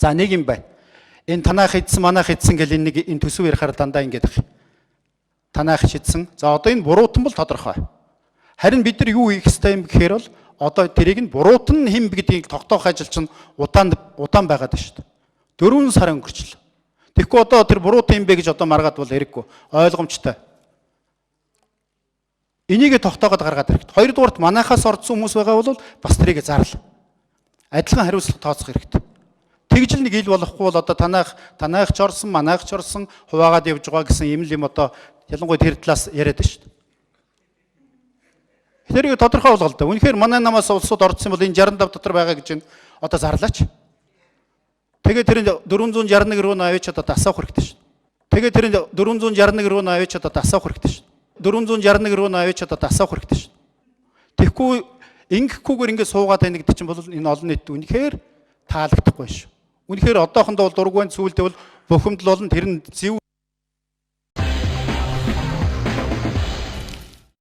За нэг юм байна. Энэ танах эдсэн манах эдсэн гэл энэ төсөв ярихаар дандаа ингэж байгаа. Танах шидсэн. За одоо энэ буруутан бол тодорхой. Харин бид нар юу хийх ёстой юм гэхээр бол одоо тэрийг нь буруутан хэм гэдгийг тогтоох ажил чинь удаан байгаад байна шүү дээ. 4 сар өнгөрчлөө. Тэгэхгүй одоо тэр буруутан юм бэ гэж одоо маргаад бол хэрэггүй. Ойлгомжтой. Энийг тогтоогод гаргаад хэрэгтэй. Хоёрдугаарт манайхаас ордсон хүмүүс байгаа бол бас тэрийг зарлаа. Адилхан хариуцлага тооцох хэрэгтэй. Тэгж л нэг ил болохгүй бол одоо танайх ч орсон, манайх ч орсон хуваагаад явж байгаа гэсэн юм одоо ялангуяа тэр талаас яриад байна шүү дээ. Тэрийг тодорхой болгоо л да. Үнэхээр манай намаас улсууд ордсон бол энэ 65 дотор байгаа гэж байна. Одоо зарлаач. Тэгээд тэр 461 руу наваач одоо асаах хэрэгтэй шүү. Тэгээд тэр 461 руу наваач одоо асаах хэрэгтэй шүү. 461 руу наваач одоо асаах хэрэгтэй шүү. Тэгэхгүй ингэхгүйгээр ингэ суугаад байна гэдэг чинь бол энэ олон нийт үнэхээр таалагдахгүй шүү. Үнэхээр одоохондоо бол дургуйн зүйлдээ бол бухимдал болон тэр нь зөв